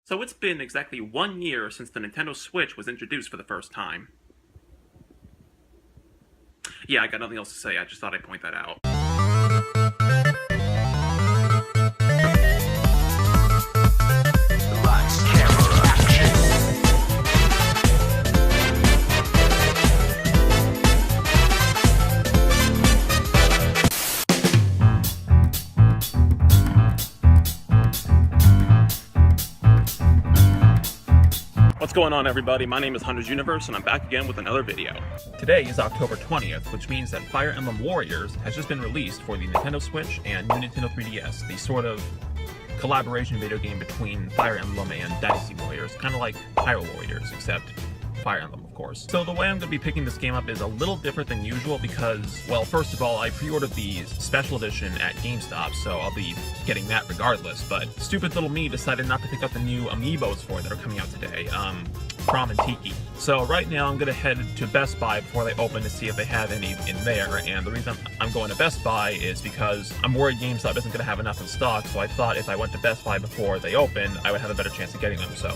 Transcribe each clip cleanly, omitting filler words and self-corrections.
So it's been exactly 1 year since the Nintendo Switch was introduced for the first time. Yeah, I got nothing else to say, I just thought I'd point that out. What's going on, everybody? My name is Hunter's Universe, and I'm back again with another video. Today is October 20th, which means that Fire Emblem Warriors has just been released for the Nintendo Switch and new Nintendo 3DS, the sort of collaboration video game between Fire Emblem and Dynasty Warriors, kind of like Hyrule Warriors, except Fire Emblem, of course. So the way I'm going to be picking this game up is a little different than usual because, well, first of all, I pre-ordered the special edition at GameStop, so I'll be getting that regardless, but stupid little me decided not to pick up the new Amiibos for it that are coming out today, Chrom and Tiki. So right now I'm going to head to Best Buy before they open to see if they have any in there, and the reason I'm going to Best Buy is because I'm worried GameStop isn't going to have enough in stock, so I thought if I went to Best Buy before they open, I would have a better chance of getting them, so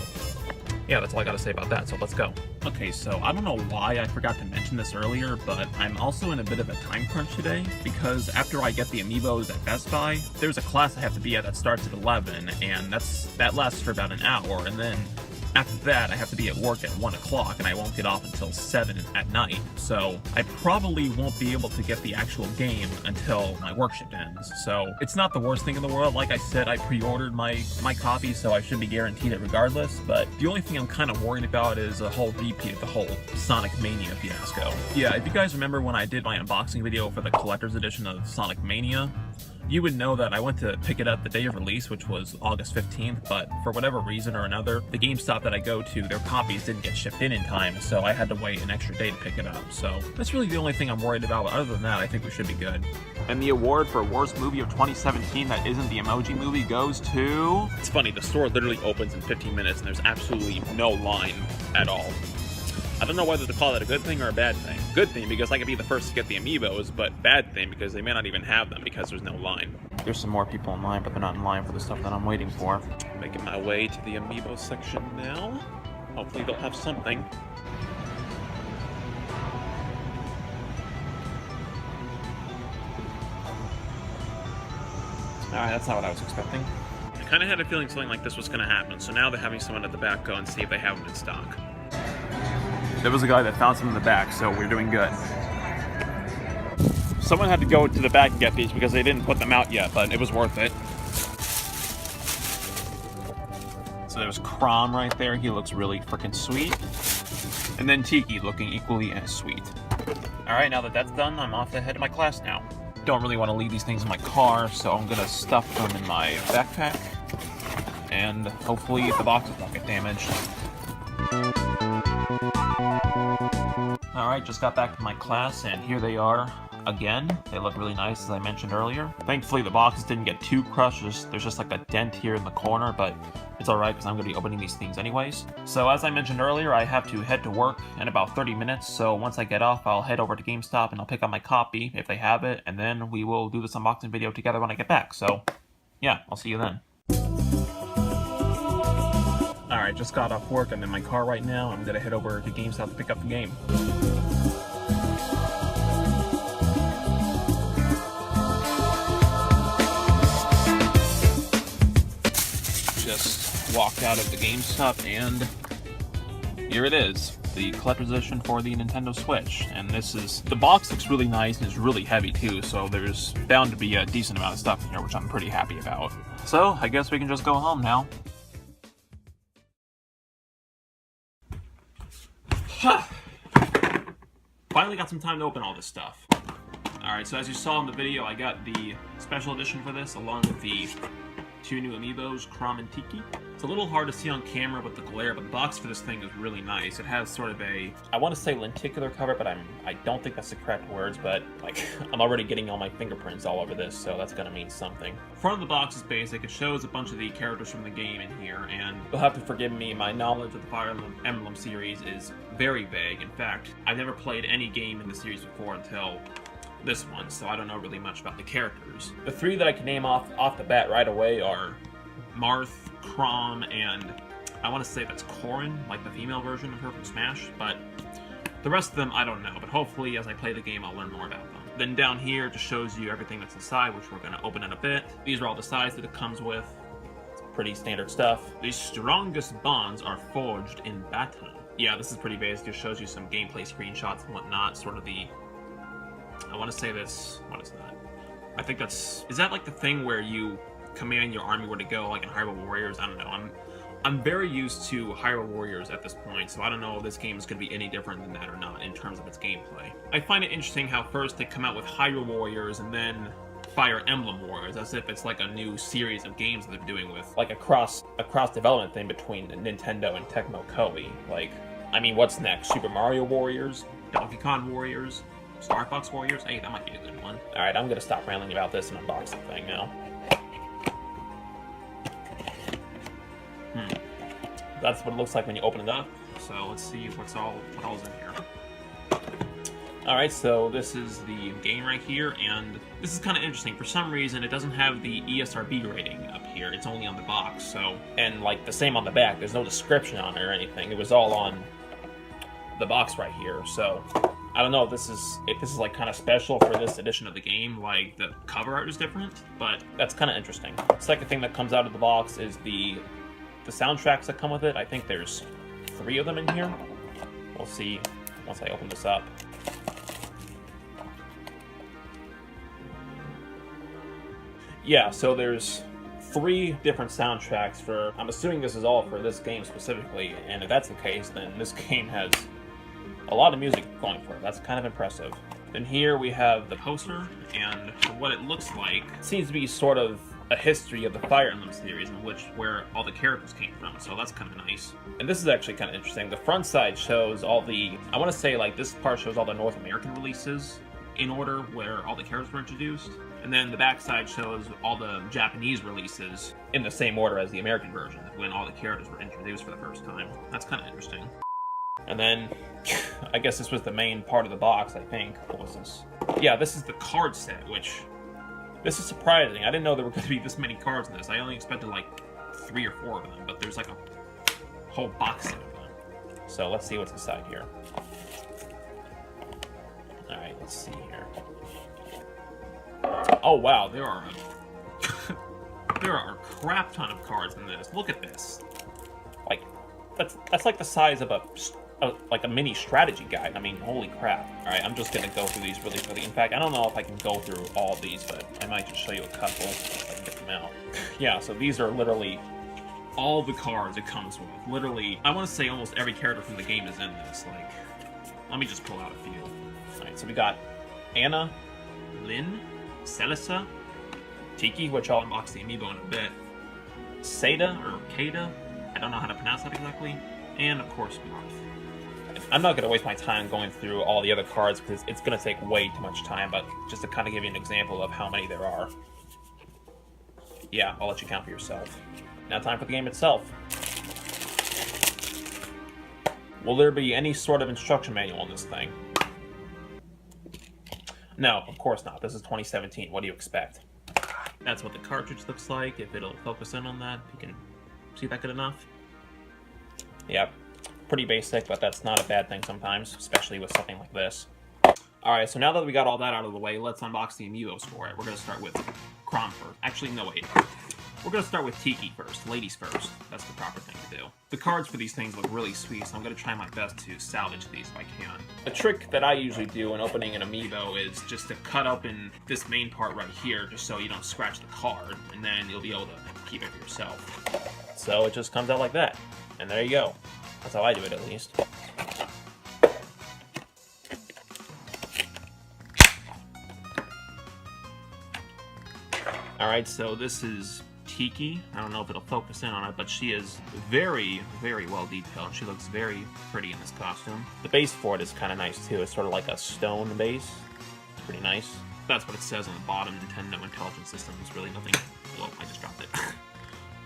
yeah, that's all I gotta say about that, so let's go. Okay, so I don't know why I forgot to mention this earlier, but I'm also in a bit of a time crunch today, because after I get the Amiibos at Best Buy, there's a class I have to be at that starts at 11, and that lasts for about an hour, and then after that, I have to be at work at 1 o'clock, and I won't get off until 7 at night, so I probably won't be able to get the actual game until my work shift ends. So it's not the worst thing in the world. Like I said, I pre-ordered my copy, so I should be guaranteed it regardless, but the only thing I'm kind of worried about is a whole repeat of the whole Sonic Mania fiasco. Yeah, if you guys remember when I did my unboxing video for the collector's edition of Sonic Mania, you would know that I went to pick it up the day of release, which was August 15th, but for whatever reason or another, the GameStop that I go to, their copies didn't get shipped in time, so I had to wait an extra day to pick it up. So that's really the only thing I'm worried about, but other than that, I think we should be good. And the award for Worst Movie of 2017 that isn't the Emoji Movie goes to... It's funny, the store literally opens in 15 minutes and there's absolutely no line at all. I don't know whether to call that a good thing or a bad thing. Good thing because I could be the first to get the Amiibos, but bad thing because they may not even have them because there's no line. There's some more people in line, but they're not in line for the stuff that I'm waiting for. Making my way to the Amiibo section now. Hopefully they'll have something. Alright, that's not what I was expecting. I kind of had a feeling something like this was going to happen, so now they're having someone at the back go and see if they have them in stock. There was a guy that found some in the back, so we're doing good. Someone had to go to the back and get these because they didn't put them out yet, but it was worth it. So there's Chrom right there. He looks really freaking sweet. And then Tiki looking equally as sweet. Alright, now that that's done, I'm off to head to my class now. Don't really want to leave these things in my car, so I'm gonna stuff them in my backpack. And hopefully the boxes don't get damaged. Alright, just got back to my class, and here they are again. They look really nice, as I mentioned earlier. Thankfully, the boxes didn't get too crushed. There's just like a dent here in the corner, but it's alright because I'm going to be opening these things anyways. So as I mentioned earlier, I have to head to work in about 30 minutes, so once I get off, I'll head over to GameStop and I'll pick up my copy if they have it, and then we will do this unboxing video together when I get back. So, yeah, I'll see you then. Alright, just got off work. I'm in my car right now. I'm gonna head over to GameStop to pick up the game. Just walked out of the GameStop and here it is. The collector's edition for the Nintendo Switch. And this is... the box looks really nice and it's really heavy too, so there's bound to be a decent amount of stuff in here, which I'm pretty happy about. So, I guess we can just go home now. Finally got some time to open all this stuff. Alright, so as you saw in the video, I got the special edition for this, along with the two new Amiibos, Chrom and Tiki. It's a little hard to see on camera with the glare, but the box for this thing is really nice. It has sort of a, I want to say lenticular cover, but I don't think that's the correct words, but like, I'm already getting all my fingerprints all over this, so that's gonna mean something. Front of the box is basic. It shows a bunch of the characters from the game in here, and you'll have to forgive me, my knowledge of the Fire Emblem series is very vague. In fact, I've never played any game in the series before until this one, so I don't know really much about the characters. The three that I can name off the bat right away are Marth, Chrom, and I want to say that's Corin, like the female version of her from Smash, but the rest of them, I don't know. But hopefully, as I play the game, I'll learn more about them. Then down here, it just shows you everything that's inside, which we're going to open in a bit. These are all the sides that it comes with. It's pretty standard stuff. The strongest bonds are forged in battle. Yeah, this is pretty basic. It shows you some gameplay screenshots and whatnot, sort of the... I want to say this... What is that? I think that's... Is that like the thing where you command your army where to go, like in Hyrule Warriors? I don't know. I'm very used to Hyrule Warriors at this point, so I don't know if this game is going to be any different than that or not in terms of its gameplay. I find it interesting how first they come out with Hyrule Warriors and then Fire Emblem Warriors, as if it's like a new series of games that they're doing with like a cross development thing between Nintendo and Tecmo Koei. Like, I mean, what's next? Super Mario Warriors? Donkey Kong Warriors? Star Fox Warriors? Hey, that might be a good one. Alright, I'm gonna stop rambling about this and unbox the thing now. That's what it looks like when you open it up. So let's see what all's in here. Alright, so this is the game right here, and this is kind of interesting. For some reason, it doesn't have the ESRB rating up here. It's only on the box, so... And, like, the same on the back. There's no description on it or anything. It was all on the box right here, so... I don't know if this is like kind of special for this edition of the game, like the cover art is different, but that's kind of interesting. The second thing that comes out of the box is the soundtracks that come with it. I think there's 3 of them in here. We'll see once I open this up. Yeah, so there's 3 different soundtracks for, I'm assuming this is all for this game specifically, and if that's the case, then this game has a lot of music going for it. That's kind of impressive. Then here we have the poster, and for what it looks like, it seems to be sort of a history of the Fire Emblem series, where all the characters came from, so that's kind of nice. And this is actually kind of interesting. The front side shows all the, I want to say like this part shows all the North American releases in order where all the characters were introduced, and then the back side shows all the Japanese releases in the same order as the American version, when all the characters were introduced for the first time. That's kind of interesting. And then, I guess this was the main part of the box, I think. What was this? Yeah, this is the card set, which... This is surprising. I didn't know there were going to be this many cards in this. I only expected like 3 or 4 of them, but there's like a whole box set of them. So let's see what's inside here. Alright, let's see here. Oh wow, there are a crap ton of cards in this. Look at this. Like, that's like the size of like a mini strategy guide. I mean, holy crap. Alright, I'm just gonna go through these really quickly. In fact, I don't know if I can go through all of these, but I might just show you a couple if I can get them out. Yeah, so these are literally all the cards it comes with. Literally, I want to say almost every character from the game is in this. Like, let me just pull out a few. Alright, so we got Anna, Lynn, Celissa, Tiki, which I'll unbox the amiibo in a bit, Seda, or Kada, I don't know how to pronounce that exactly, and of course Marth. I'm not going to waste my time going through all the other cards because it's going to take way too much time, but just to kind of give you an example of how many there are. Yeah, I'll let you count for yourself. Now time for the game itself. Will there be any sort of instruction manual in this thing? No, of course not. This is 2017. What do you expect? That's what the cartridge looks like. If it'll focus in on that, you can see that good enough. Yep. Pretty basic, but that's not a bad thing sometimes, especially with something like this. Alright, so now that we got all that out of the way, let's unbox the amiibos for it. We're going to start with Chrom first. Actually, no, wait. We're going to start with Tiki first. Ladies first. That's the proper thing to do. The cards for these things look really sweet, so I'm going to try my best to salvage these if I can. The trick that I usually do when opening an amiibo is just to cut open this main part right here, just so you don't scratch the card, and then you'll be able to keep it for yourself. So it just comes out like that. And there you go. That's how I do it, at least. Alright, so this is Tiki. I don't know if it'll focus in on it, but she is very, very well detailed. She looks very pretty in this costume. The base for it is kind of nice, too. It's sort of like a stone base. Pretty nice. That's what it says on the bottom, Nintendo Intelligent Systems. Really nothing... Whoa, I just dropped it.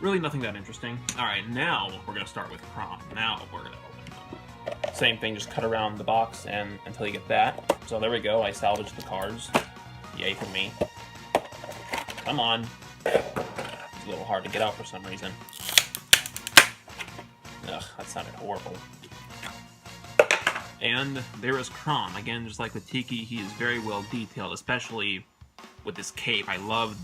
Really nothing that interesting. Alright, now we're going to start with Chrom. Now we're going to open them. Same thing, just cut around the box and until you get that. So there we go, I salvaged the cards. Yay for me. Come on. It's a little hard to get out for some reason. Ugh, that sounded horrible. And there is Chrom. Again, just like with Tiki, he is very well detailed, especially with this cape. I love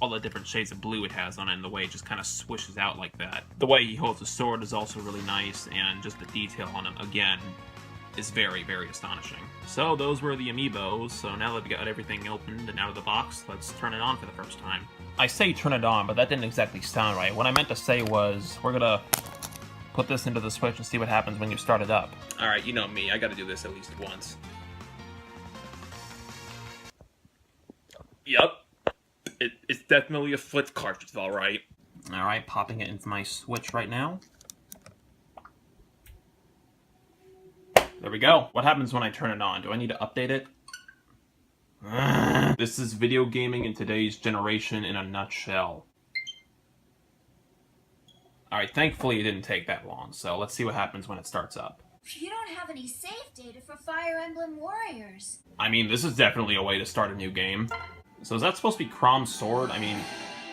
all the different shades of blue it has on it and the way it just kind of swishes out like that. The way he holds the sword is also really nice, and just the detail on him, again, is very, very astonishing. So those were the Amiibos. So now that we got everything opened and out of the box, let's turn it on for the first time. I say turn it on, but that didn't exactly sound right. What I meant to say was, we're gonna put this into the Switch and see what happens when you start it up. Alright, you know me, I gotta do this at least once. Yep. It's definitely a flip cartridge, alright. Alright, popping it into my Switch right now. There we go. What happens when I turn it on? Do I need to update it? This is video gaming in today's generation in a nutshell. Alright, thankfully it didn't take that long, so let's see what happens when it starts up. You don't have any save data for Fire Emblem Warriors. I mean, this is definitely a way to start a new game. So is that supposed to be Chrom's sword? I mean,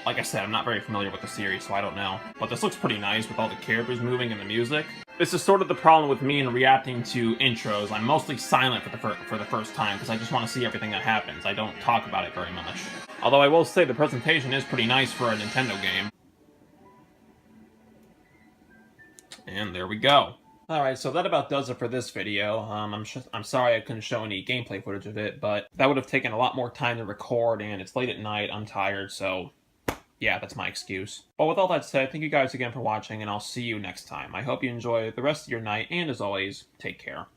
like I said, I'm not very familiar with the series, so I don't know. But this looks pretty nice with all the characters moving and the music. This is sort of the problem with me in reacting to intros. I'm mostly silent for the first time, because I just want to see everything that happens. I don't talk about it very much. Although I will say the presentation is pretty nice for a Nintendo game. And there we go. Alright, so that about does it for this video. I'm sorry I couldn't show any gameplay footage of it, but that would have taken a lot more time to record, and it's late at night, I'm tired, so yeah, that's my excuse. But with all that said, thank you guys again for watching, and I'll see you next time. I hope you enjoy the rest of your night, and as always, take care.